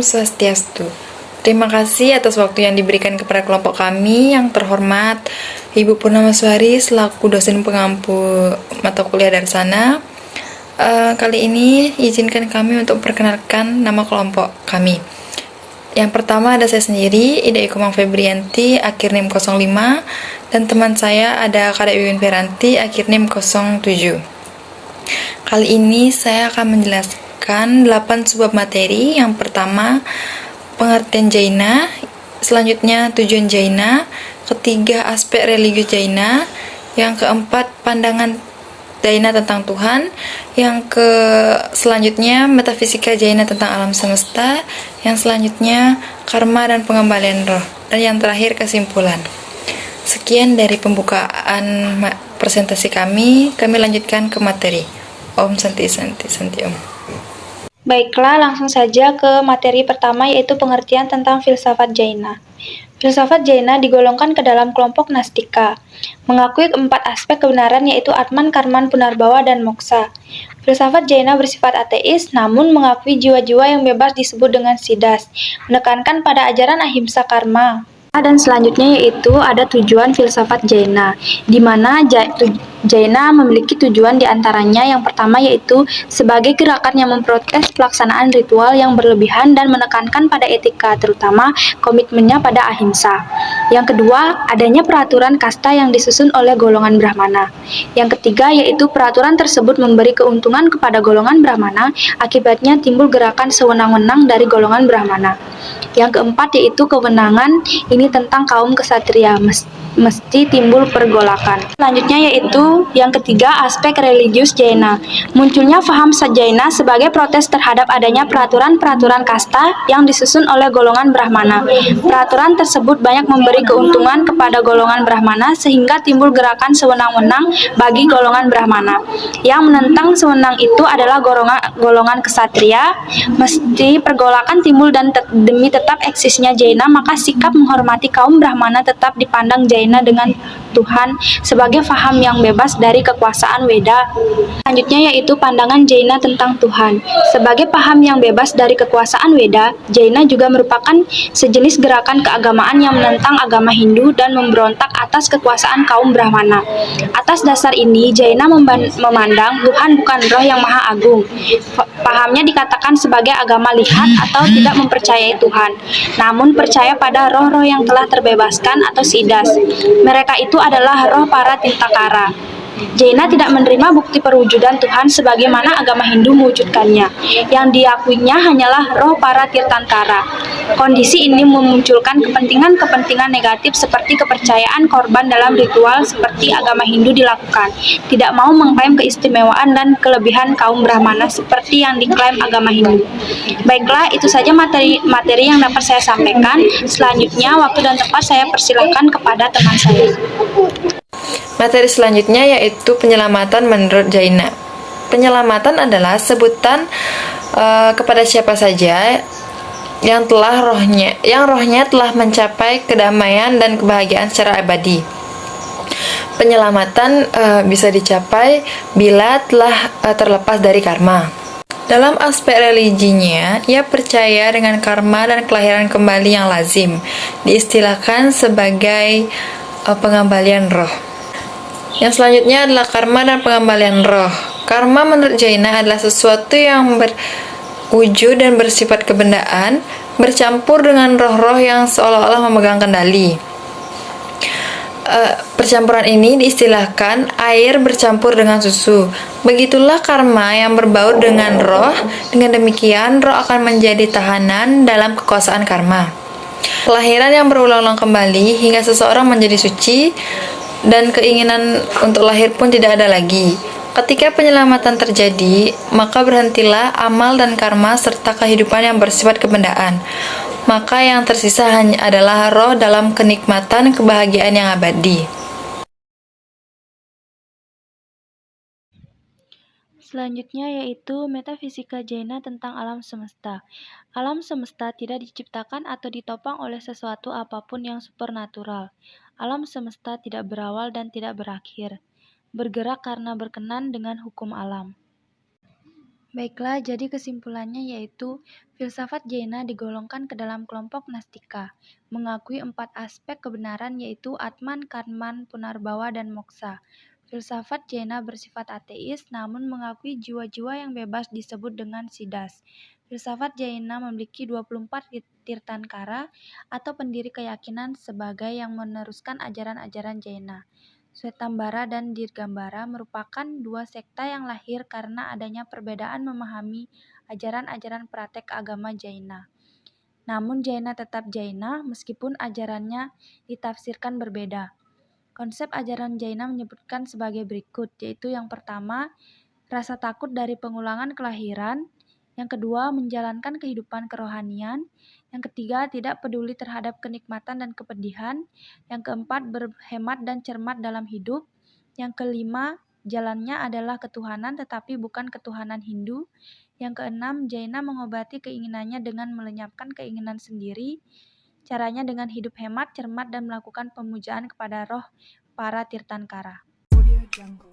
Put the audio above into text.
Swastiastu. Terima kasih atas waktu yang diberikan kepada kelompok kami yang terhormat Ibu Purnamaswari selaku dosen pengampu mata kuliah dari sana. Kali ini izinkan kami untuk memperkenalkan nama kelompok kami. Yang pertama ada saya sendiri, Ida Ikomang Febrianti, akhir NIM 05, dan teman saya ada Kak Wiwin Feranti, akhir NIM 07. Kali ini saya akan menjelaskan 8 subbab materi. Yang pertama, pengertian Jaina, selanjutnya tujuan Jaina, ketiga aspek religius Jaina, yang keempat pandangan Jaina tentang Tuhan, yang selanjutnya metafisika Jaina tentang alam semesta, yang selanjutnya karma dan pengembalian roh, dan yang terakhir kesimpulan. Sekian dari pembukaan presentasi kami lanjutkan ke materi. Om Santi Santi Santi Om. Baiklah, langsung saja ke materi pertama, yaitu pengertian tentang filsafat Jaina. Filsafat Jaina digolongkan ke dalam kelompok Nastika, mengakui 4 aspek kebenaran, yaitu Atman, Karman, Punarbawa, dan Moksa. Filsafat Jaina bersifat ateis, namun mengakui jiwa-jiwa yang bebas disebut dengan Siddhas, menekankan pada ajaran ahimsa karma. Dan selanjutnya yaitu ada tujuan filsafat Jaina, di mana Jaina memiliki tujuan diantaranya yang pertama yaitu sebagai gerakan yang memprotes pelaksanaan ritual yang berlebihan dan menekankan pada etika, terutama komitmennya pada ahimsa. Yang kedua, adanya peraturan kasta yang disusun oleh golongan Brahmana. Yang ketiga yaitu peraturan tersebut memberi keuntungan kepada golongan Brahmana, akibatnya timbul gerakan sewenang-wenang dari golongan Brahmana. Yang keempat yaitu kewenangan ini tentang kaum kesatria, mesti timbul pergolakan. Selanjutnya yaitu yang ketiga aspek religius Jaina. Munculnya paham Jaina sebagai protes terhadap adanya peraturan-peraturan kasta yang disusun oleh golongan Brahmana. Peraturan tersebut banyak memberi keuntungan kepada golongan Brahmana sehingga timbul gerakan sewenang-wenang bagi golongan Brahmana. Yang menentang sewenang itu adalah golongan kesatria, mesti pergolakan timbul dan demi tetap eksisnya Jaina, maka sikap menghormati kaum Brahmana tetap dipandang Jaina dengan Tuhan sebagai faham yang bebas dari kekuasaan Weda. Selanjutnya yaitu pandangan Jaina tentang Tuhan. Sebagai paham yang bebas dari kekuasaan Weda, Jaina juga merupakan sejenis gerakan keagamaan yang menentang agama Hindu dan memberontak atas kekuasaan kaum Brahmana. Atas dasar ini, Jaina memandang Tuhan bukan roh yang maha agung. Pahamnya dikatakan sebagai agama lihat atau tidak mempercayai Tuhan, namun percaya pada roh-roh yang telah terbebaskan atau Siddhas. Mereka itu adalah roh para Tirthakara. Jaina tidak menerima bukti perwujudan Tuhan sebagaimana agama Hindu mewujudkannya. Yang diakuinya hanyalah roh para Tirthankara. Kondisi ini memunculkan kepentingan-kepentingan negatif seperti kepercayaan korban dalam ritual seperti agama Hindu dilakukan. Tidak mau mengklaim keistimewaan dan kelebihan kaum Brahmana seperti yang diklaim agama Hindu. Baiklah, itu saja materi yang dapat saya sampaikan. Selanjutnya, waktu dan tempat saya persilahkan kepada teman saya. Materi selanjutnya yaitu penyelamatan menurut Jaina. Penyelamatan adalah sebutan kepada siapa saja yang rohnya telah mencapai kedamaian dan kebahagiaan secara abadi. Penyelamatan bisa dicapai bila telah terlepas dari karma. Dalam aspek religinya, ia percaya dengan karma dan kelahiran kembali yang lazim, diistilahkan sebagai pengembalian roh. Yang selanjutnya adalah karma dan pengembalian roh. Karma menurut Jaina adalah sesuatu yang berwujud dan bersifat kebendaan, bercampur dengan roh-roh yang seolah-olah memegang kendali. Percampuran ini diistilahkan air bercampur dengan susu. Begitulah karma yang berbaur dengan roh. Dengan demikian, roh akan menjadi tahanan dalam kekuasaan karma. Kelahiran yang berulang-ulang kembali hingga seseorang menjadi suci, dan keinginan untuk lahir pun tidak ada lagi. Ketika penyelamatan terjadi, maka berhentilah amal dan karma serta kehidupan yang bersifat kebendaan. Maka yang tersisa hanya adalah roh dalam kenikmatan kebahagiaan yang abadi. Selanjutnya yaitu metafisika Jaina tentang alam semesta. Alam semesta tidak diciptakan atau ditopang oleh sesuatu apapun yang supernatural. Alam semesta tidak berawal dan tidak berakhir, bergerak karena berkenan dengan hukum alam. Baiklah, jadi kesimpulannya yaitu filsafat Jaina digolongkan ke dalam kelompok Nastika, mengakui 4 aspek kebenaran yaitu Atman, Karman, Punarbawa, dan Moksa. Filsafat Jaina bersifat ateis namun mengakui jiwa-jiwa yang bebas disebut dengan Siddhas. Filsafat Jaina memiliki 24 Tirthankara atau pendiri keyakinan sebagai yang meneruskan ajaran-ajaran Jaina. Swetambara dan Dirgambara merupakan 2 sekta yang lahir karena adanya perbedaan memahami ajaran-ajaran praktek agama Jaina. Namun Jaina tetap Jaina meskipun ajarannya ditafsirkan berbeda. Konsep ajaran Jaina menyebutkan sebagai berikut, yaitu yang pertama, rasa takut dari pengulangan kelahiran. Yang kedua, menjalankan kehidupan kerohanian. Yang ketiga, tidak peduli terhadap kenikmatan dan kepedihan. Yang keempat, berhemat dan cermat dalam hidup. Yang kelima, jalannya adalah ketuhanan tetapi bukan ketuhanan Hindu. Yang keenam, Jaina mengobati keinginannya dengan melenyapkan keinginan sendiri. Caranya dengan hidup hemat, cermat, dan melakukan pemujaan kepada roh para Tirthankara. Audio Jungle.